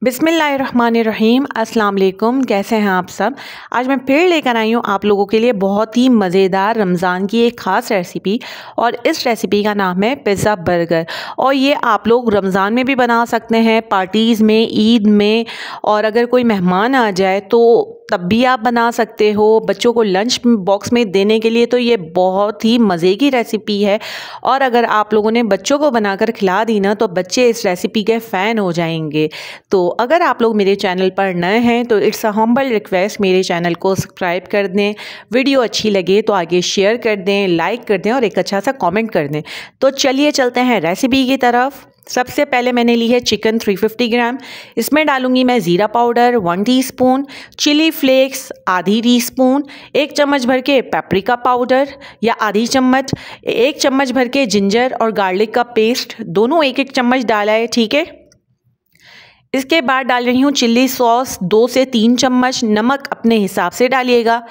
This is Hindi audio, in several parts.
बिस्मिल्लाहिर्रहमानिर्रहीम। अस्सलाम वालेकुम। कैसे हैं आप सब। आज मैं फिर लेकर आई हूँ आप लोगों के लिए बहुत ही मज़ेदार रमज़ान की एक ख़ास रेसिपी, और इस रेसिपी का नाम है पिज़्ज़ा बर्गर। और ये आप लोग रमज़ान में भी बना सकते हैं, पार्टीज़ में, ईद में, और अगर कोई मेहमान आ जाए तो तब भी आप बना सकते हो। बच्चों को लंच बॉक्स में देने के लिए तो ये बहुत ही मज़े की रेसिपी है, और अगर आप लोगों ने बच्चों को बनाकर खिला दी ना तो बच्चे इस रेसिपी के फ़ैन हो जाएंगे। तो अगर आप लोग मेरे चैनल पर नए हैं तो इट्स अ हम्बल रिक्वेस्ट, मेरे चैनल को सब्सक्राइब कर दें, वीडियो अच्छी लगे तो आगे शेयर कर दें, लाइक कर दें और एक अच्छा सा कमेंट कर दें। तो चलिए चलते हैं रेसिपी की तरफ। सबसे पहले मैंने ली है चिकन 350 ग्राम। इसमें डालूंगी मैं ज़ीरा पाउडर 1 टीस्पून, चिली फ्लेक्स आधी टीस्पून, 1 चम्मच भर के पेपरिका पाउडर या आधी चम्मच, 1 चम्मच भर के जिंजर और गार्लिक का पेस्ट, दोनों 1-1 चम्मच डाला है, ठीक है। इसके बाद डाल रही हूँ चिल्ली सॉस 2 से 3 चम्मच, नमक अपने हिसाब से डालिएगा।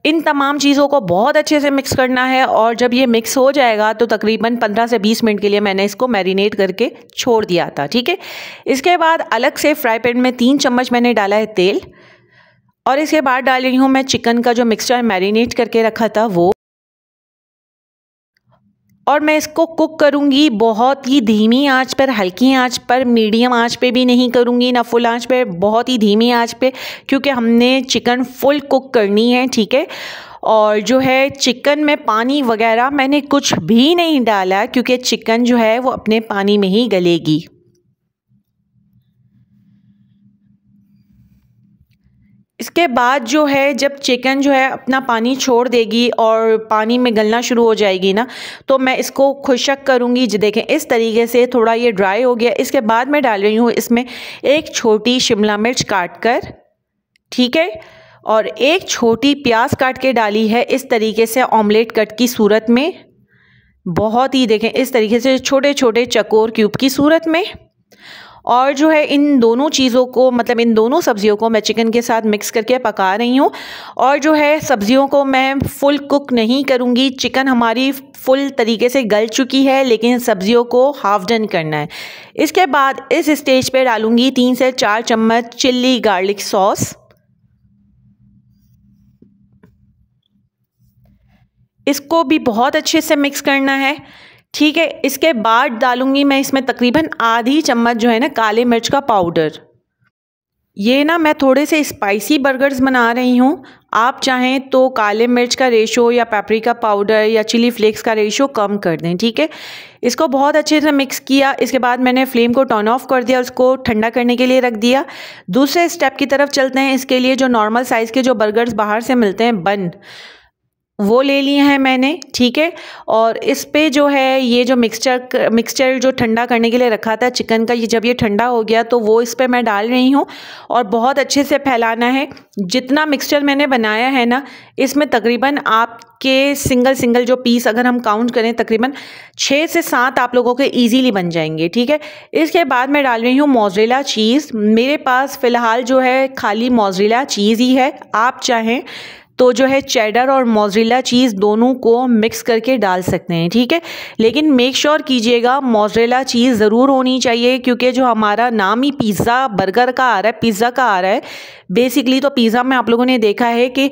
इन तमाम चीज़ों को बहुत अच्छे से मिक्स करना है, और जब ये मिक्स हो जाएगा तो तकरीबन 15 से 20 मिनट के लिए मैंने इसको मैरिनेट करके छोड़ दिया था, ठीक है। इसके बाद अलग से फ्राई पैन में 3 चम्मच मैंने डाला है तेल, और इसके बाद डाल रही हूँ मैं चिकन का जो मिक्सचर मैरिनेट करके रखा था वो, और मैं इसको कुक करूँगी बहुत ही धीमी आंच पर, हल्की आंच पर, मीडियम आंच पे भी नहीं करूँगी ना फुल आंच पे, बहुत ही धीमी आंच पे, क्योंकि हमने चिकन फुल कुक करनी है, ठीक है। और जो है चिकन में पानी वगैरह मैंने कुछ भी नहीं डाला, क्योंकि चिकन जो है वो अपने पानी में ही गलेगी। इसके बाद जो है जब चिकन जो है अपना पानी छोड़ देगी और पानी में गलना शुरू हो जाएगी ना, तो मैं इसको खुशक करूँगी। जो देखें इस तरीके से थोड़ा ये ड्राई हो गया। इसके बाद मैं डाल रही हूँ इसमें 1 छोटी शिमला मिर्च काट कर, ठीक है, और 1 छोटी प्याज काट के डाली है इस तरीके से ऑमलेट कट की सूरत में, बहुत ही देखें इस तरीके से छोटे छोटे चकोर क्यूब की सूरत में। और जो है इन दोनों चीज़ों को, मतलब इन दोनों सब्जियों को मैं चिकन के साथ मिक्स करके पका रही हूँ। और जो है सब्जियों को मैं फुल कुक नहीं करूँगी। चिकन हमारी फुल तरीके से गल चुकी है, लेकिन सब्जियों को हाफ डन करना है। इसके बाद इस स्टेज पे डालूँगी 3 से 4 चम्मच चिल्ली गार्लिक सॉस। इसको भी बहुत अच्छे से मिक्स करना है, ठीक है। इसके बाद डालूंगी मैं इसमें तकरीबन आधी चम्मच जो है ना काले मिर्च का पाउडर। ये ना मैं थोड़े से स्पाइसी बर्गर्स बना रही हूँ। आप चाहें तो काले मिर्च का रेशो या पेपरिका पाउडर या चिली फ्लेक्स का रेशो कम कर दें, ठीक है। इसको बहुत अच्छे से मिक्स किया। इसके बाद मैंने फ्लेम को टर्न ऑफ कर दिया, उसको ठंडा करने के लिए रख दिया। दूसरे स्टेप की तरफ चलते हैं। इसके लिए जो नॉर्मल साइज़ के जो बर्गर्स बाहर से मिलते हैं बन, वो ले लिए हैं मैंने, ठीक है। और इस पे जो है ये जो मिक्सचर जो ठंडा करने के लिए रखा था चिकन का, ये जब ये ठंडा हो गया तो वो इस पे मैं डाल रही हूँ, और बहुत अच्छे से फैलाना है। जितना मिक्सचर मैंने बनाया है ना, इसमें तकरीबन आपके सिंगल जो पीस अगर हम काउंट करें तकरीबन 6 से 7 आप लोगों के ईजीली बन जाएंगे, ठीक है। इसके बाद मैं डाल रही हूँ मोज़रेला चीज़। मेरे पास फ़िलहाल जो है खाली मोज़रेला चीज़ ही है। आप चाहें तो जो है चेडर और मोज़रेला चीज़ दोनों को मिक्स करके डाल सकते हैं, ठीक है। लेकिन मेक श्योर कीजिएगा मोज़रेला चीज़ ज़रूर होनी चाहिए, क्योंकि जो हमारा नाम ही पिज़्ज़ा बर्गर का आ रहा है, पिज़्ज़ा का आ रहा है बेसिकली। तो पिज़्ज़ा में आप लोगों ने देखा है कि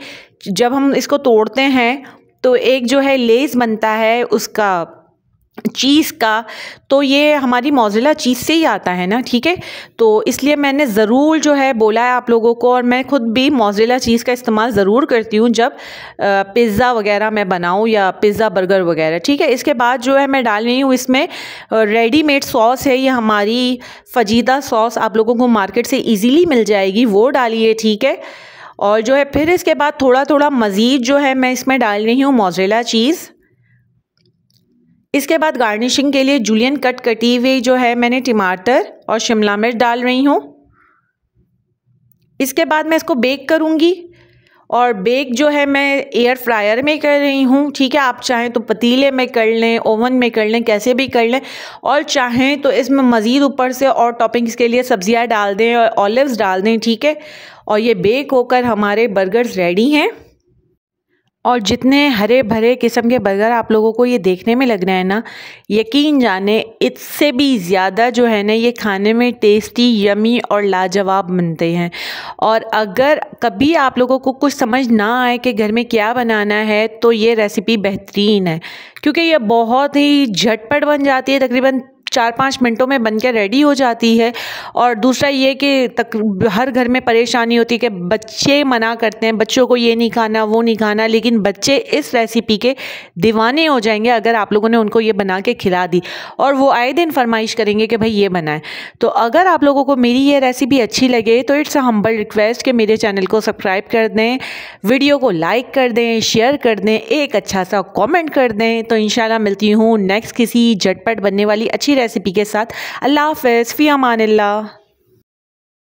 जब हम इसको तोड़ते हैं तो एक जो है लेस बनता है उसका चीज़ का, तो ये हमारी मोज़रेला चीज़ से ही आता है ना, ठीक है। तो इसलिए मैंने ज़रूर जो है बोला है आप लोगों को, और मैं खुद भी मोज़रेला चीज़ का इस्तेमाल ज़रूर करती हूँ जब पिज़्ज़ा वगैरह मैं बनाऊँ या पिज़्ज़ा बर्गर वगैरह, ठीक है। इसके बाद जो है मैं डाल रही हूँ इसमें रेडीमेड सॉस है, ये हमारी फजीदा सॉस आप लोगों को मार्केट से ईज़िली मिल जाएगी, वो डालिए, ठीक है। और जो है फिर इसके बाद थोड़ा थोड़ा मज़ीद जो है मैं इसमें डाल रही हूँ मोज़रेला चीज़। इसके बाद गार्निशिंग के लिए जूलियन कट कटी हुई जो है मैंने टमाटर और शिमला मिर्च डाल रही हूँ। इसके बाद मैं इसको बेक करूँगी, और बेक जो है मैं एयर फ्रायर में कर रही हूँ, ठीक है। आप चाहें तो पतीले में कर लें, ओवन में कर लें, कैसे भी कर लें। और चाहें तो इसमें मज़ीद ऊपर से और टॉपिंग्स के लिए सब्जियाँ डाल दें और ऑलिव्स डाल दें, ठीक है। और ये बेक होकर हमारे बर्गर्स रेडी हैं। और जितने हरे भरे किस्म के बर्गर आप लोगों को ये देखने में लग रहे हैं ना, यकीन जाने इससे भी ज़्यादा जो है ना ये खाने में टेस्टी, यमी और लाजवाब बनते हैं। और अगर कभी आप लोगों को कुछ समझ ना आए कि घर में क्या बनाना है, तो ये रेसिपी बेहतरीन है, क्योंकि ये बहुत ही झटपट बन जाती है, तकरीबन 4-5 मिनटों में बन के रेडी हो जाती है। और दूसरा ये कि हर घर में परेशानी होती है कि बच्चे मना करते हैं, बच्चों को ये नहीं खाना, वो नहीं खाना, लेकिन बच्चे इस रेसिपी के दीवाने हो जाएंगे अगर आप लोगों ने उनको ये बना के खिला दी, और वो आए दिन फरमाइश करेंगे कि भाई ये बनाए। तो अगर आप लोगों को मेरी ये रेसिपी अच्छी लगे तो इट्स अ हम्बल रिक्वेस्ट कि मेरे चैनल को सब्सक्राइब कर दें, वीडियो को लाइक कर दें, शेयर कर दें, एक अच्छा सा कॉमेंट कर दें। तो इंशाल्लाह मिलती हूँ नेक्स्ट किसी झटपट बनने वाली अच्छी रेसिपी के साथ। अल्लाह हाफ़िज़, फ़ी अमानिल्लाह।